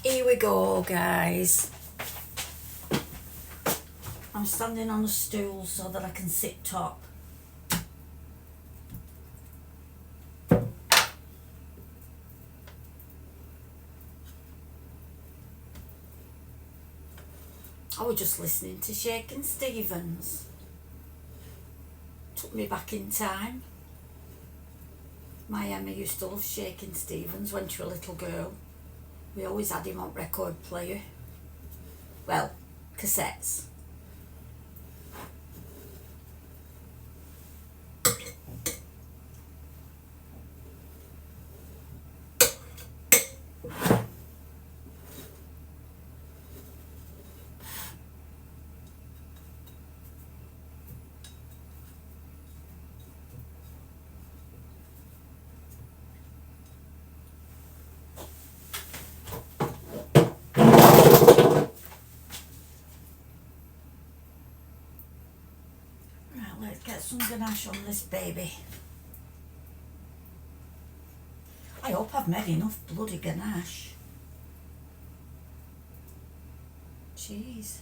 Here we go, guys. I'm standing on a stool so that I can sit top. I was just listening to Shakin' Stevens. Took me back in time. My Emma used to love Shakin' Stevens when she was a little girl. We always had him on record player. Well, cassettes. Let's get some ganache on this baby. I hope I've made enough bloody ganache. Jeez.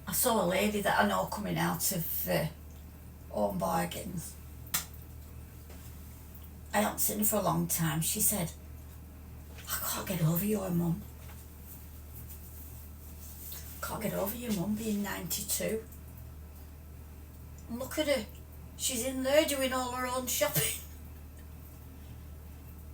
I saw a lady that I know coming out of Home Bargains. I haven't seen her for a long time. She said, I can't get over your mum. Can't get over your mum being 92. And look at her. She's in there doing all her own shopping.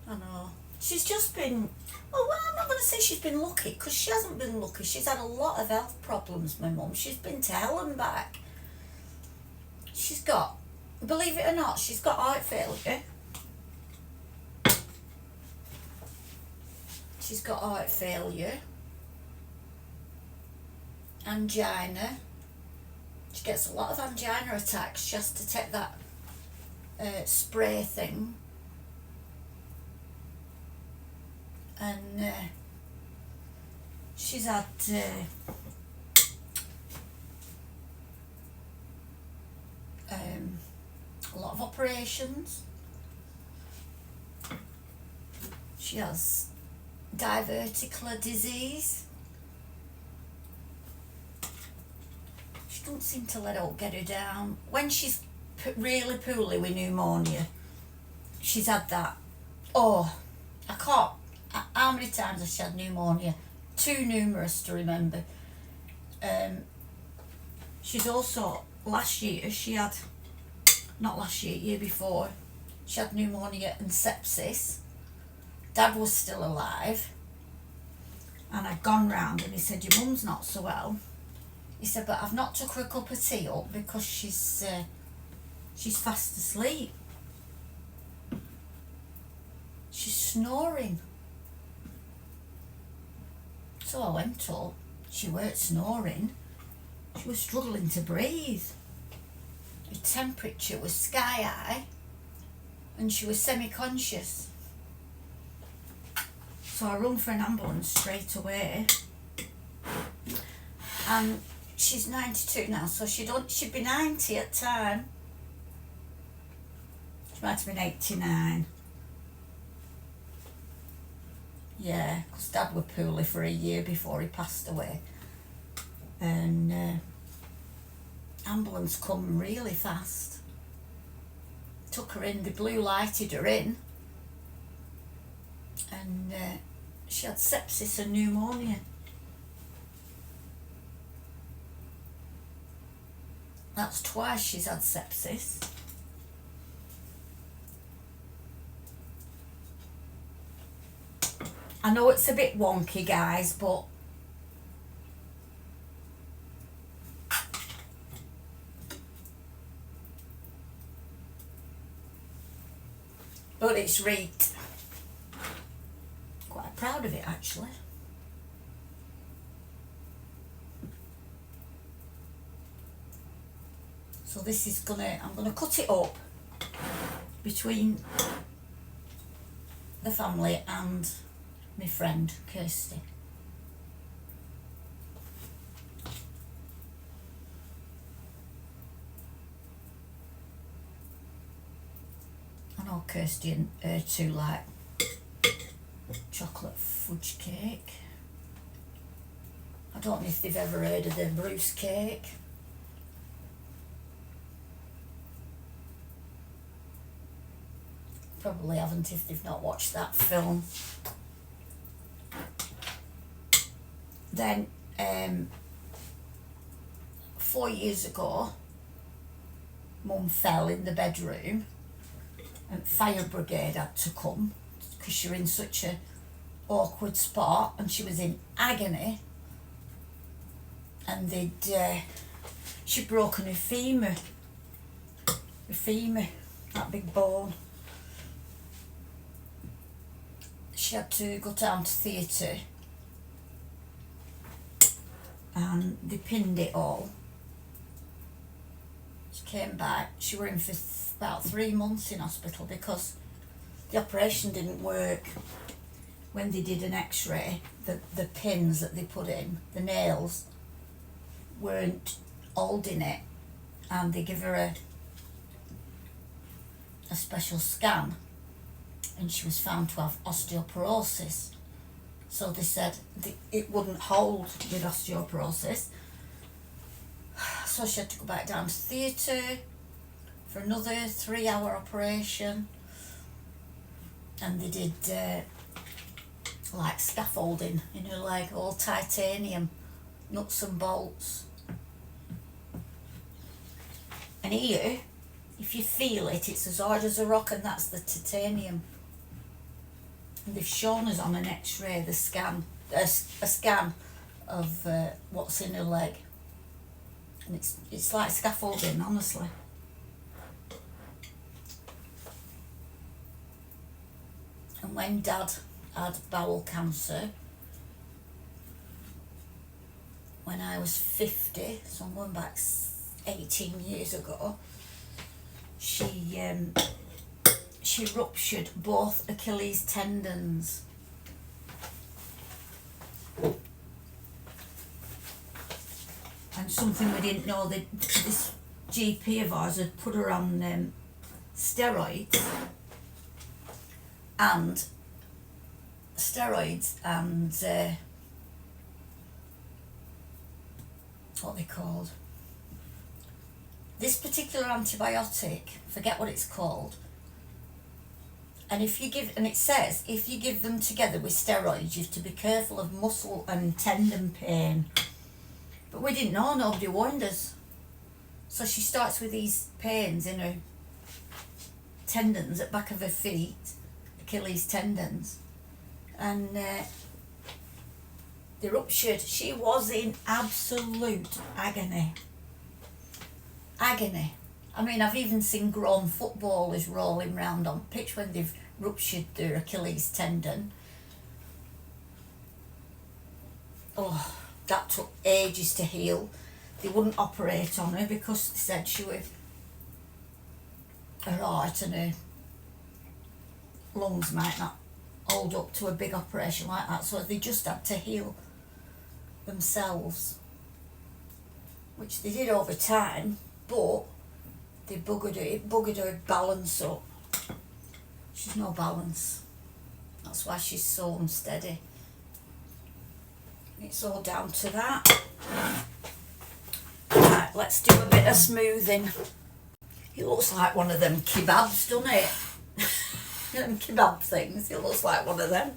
I know. She's just been, well, I'm not going to say she's been lucky, because she hasn't been lucky. She's had a lot of health problems, my mum. She's been to hell and back. She's got, believe it or not, she's got heart failure. She's got heart failure, angina. She gets a lot of angina attacks. She has to take that spray thing. And she's had a lot of operations. She has diverticular disease. She don't seem to let it get her down. When she's really poorly with pneumonia, she's had that. Oh, I can't. How many times has she had pneumonia? Too numerous to remember. She's also, last year, she had, not last year, year before, she had pneumonia and sepsis. Dad was still alive. And I'd gone round and he said, your mum's not so well. He said, but I've not took her a cup of tea up because she's fast asleep. She's snoring. So I went up. She weren't snoring. She was struggling to breathe. Her temperature was sky high and she was semi-conscious. So I rung for an ambulance straight away. And she's 92 now, so she'd be 90 at the time. She might have been 89. Yeah, because Dad was poorly for a year before he passed away. And ambulance come really fast. Took her in, they blue lighted her in. And she had sepsis and pneumonia. That's twice she's had sepsis. I know it's a bit wonky, guys, but it's right. Quite proud of it, actually. So this is I'm gonna cut it up between the family and my friend Kirsty. I know Kirsty and her two like chocolate fudge cake. I don't know if they've ever heard of the Bruce cake. Probably haven't if they've not watched that film. Then 4 years ago, Mum fell in the bedroom and fire brigade had to come because she was in such a awkward spot and she was in agony, and she'd broken her femur, that big bone. She had to go down to theatre and they pinned it all. She came back, she were in for about 3 months in hospital because the operation didn't work. When they did an x-ray, the pins that they put in, the nails, weren't holding it, and they give her a special scan and she was found to have osteoporosis. So they said it wouldn't hold with osteoporosis. So she had to go back down to theatre for another 3-hour operation, and they did like scaffolding in her leg, all titanium, nuts and bolts. And here, if you feel it, it's as hard as a rock, and that's the titanium. And they've shown us on an x-ray the scan, a scan of what's in her leg. And it's like scaffolding, honestly. And when Dad had bowel cancer, when I was 50, so I'm going back 18 years ago, she ruptured both Achilles tendons. And something we didn't know, that this GP of ours had put her on steroids and what they called, this particular antibiotic, forget what it's called. And if you give, and it says, if you give them together with steroids, you have to be careful of muscle and tendon pain. But we didn't know, nobody warned us. So she starts with these pains in her tendons at back of her feet, Achilles tendons. And they ruptured. She was in absolute agony. Agony. I mean, I've even seen grown footballers rolling round on pitch when they've ruptured their Achilles tendon. Oh, that took ages to heal. They wouldn't operate on her because they said she was, her heart and her lungs might not hold up to a big operation like that, so they just had to heal themselves, which they did over time, but they buggered her balance up. She's no balance. That's why she's so unsteady. It's all down to that. Right, let's do a bit of smoothing. It looks like one of them kebabs, doesn't it? Them kebab things, it looks like one of them.